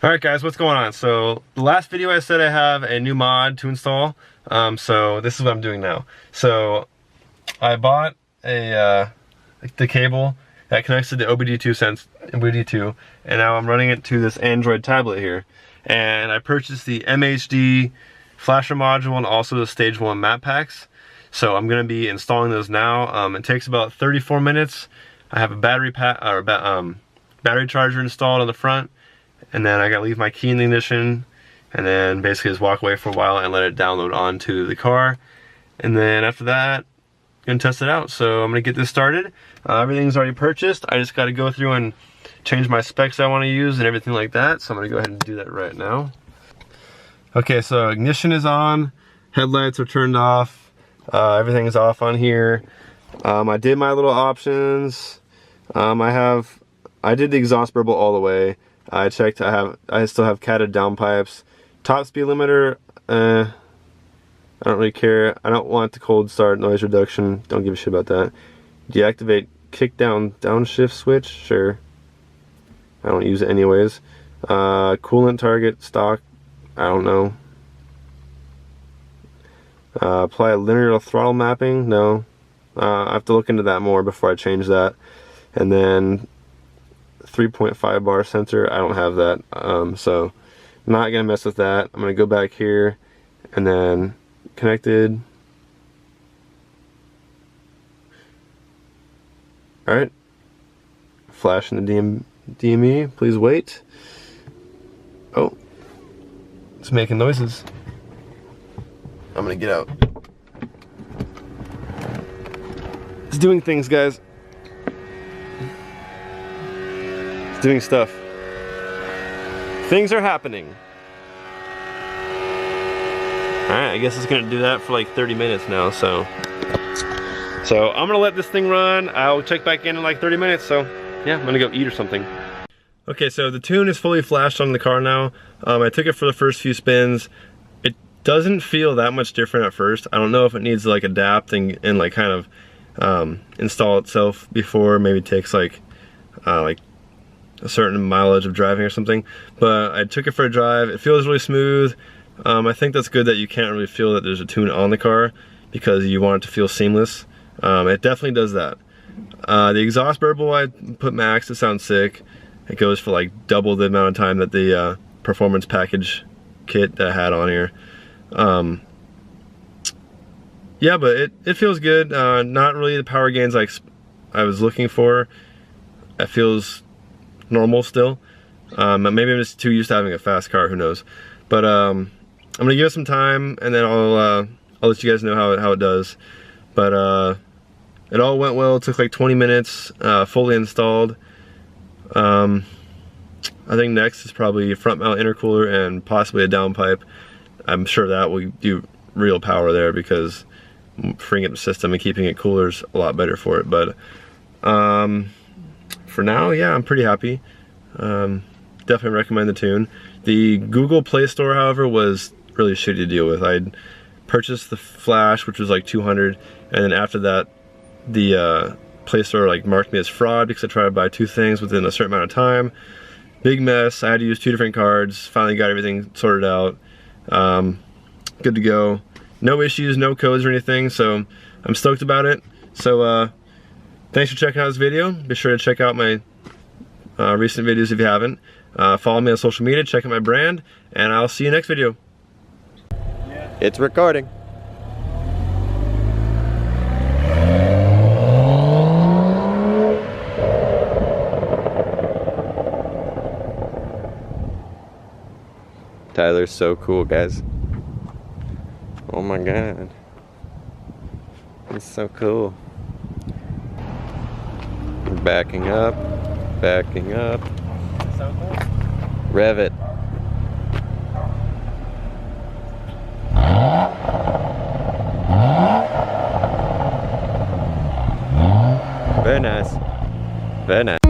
Alright guys, what's going on? So the last video I said I have a new mod to install, so this is what I'm doing now. So I bought the cable that connects to the OBD2, and now I'm running it to this Android tablet here. And I purchased the MHD flasher module and also the Stage 1 map packs. So I'm going to be installing those now. It takes about 34 minutes. I have a battery charger installed on the front. And then I gotta leave my key in the ignition and then basically just walk away for a while and let it download onto the car. And then after that, I'm gonna test it out. So I'm gonna get this started. Everything's already purchased. I just gotta go through and change my specs I wanna use and everything like that. So I'm gonna go ahead and do that right now. Okay, so ignition is on, headlights are turned off, everything is off on here. I did my little options. I did the exhaust burble all the way. I checked, I still have catted downpipes. Top speed limiter, I don't really care. I don't want the cold start noise reduction. Don't give a shit about that. Deactivate kick down downshift switch, sure. I don't use it anyways. Coolant target stock, I don't know. Apply a linear throttle mapping, no. I have to look into that more before I change that. And then 3.5 bar sensor, I don't have that, so I'm not gonna mess with that. I'm gonna go back here and then connected. Alright, flash in the DME, please wait. Oh, it's making noises. I'm gonna get out. It's doing things, guys. Doing stuff. Things are happening. Alright, I guess it's gonna do that for like 30 minutes now, so I'm gonna let this thing run. I'll check back in like 30 minutes, so yeah, I'm gonna go eat or something. Okay, so the tune is fully flashed on the car now. I took it for the first few spins. It doesn't feel that much different at first. I don't know if it needs to like adapt and like kind of install itself before. Maybe it takes like a certain mileage of driving or something, but I took it for a drive. It feels really smooth. I think that's good that you can't really feel that there's a tune on the car because you want it to feel seamless. It definitely does that. The exhaust burble I put max. It sounds sick. It goes for like double the amount of time that the performance package kit that I had on here. Yeah, but it feels good. Not really the power gains like I was looking for. It feels normal still. Maybe I'm just too used to having a fast car, who knows. But I'm gonna give it some time and then I'll let you guys know how it does. But it all went well. It took like 20 minutes, fully installed. I think next is probably a front mount intercooler and possibly a downpipe. I'm sure that will do real power there because freeing up the system and keeping it cooler is a lot better for it. But for now, yeah, I'm pretty happy. Definitely recommend the tune. The Google Play Store, however, was really shitty to deal with. I'd purchased the flash, which was like $200, and then after that, the Play Store like marked me as fraud because I tried to buy 2 things within a certain amount of time. Big mess. I had to use 2 different cards. Finally got everything sorted out. Good to go. No issues, no codes or anything, so I'm stoked about it. So thanks for checking out this video. Be sure to check out my recent videos if you haven't. Follow me on social media, check out my brand, and I'll see you next video. It's recording. Tyler's so cool, guys. Oh my god. He's so cool. Backing up, backing up. Rev it. Very nice. Very nice.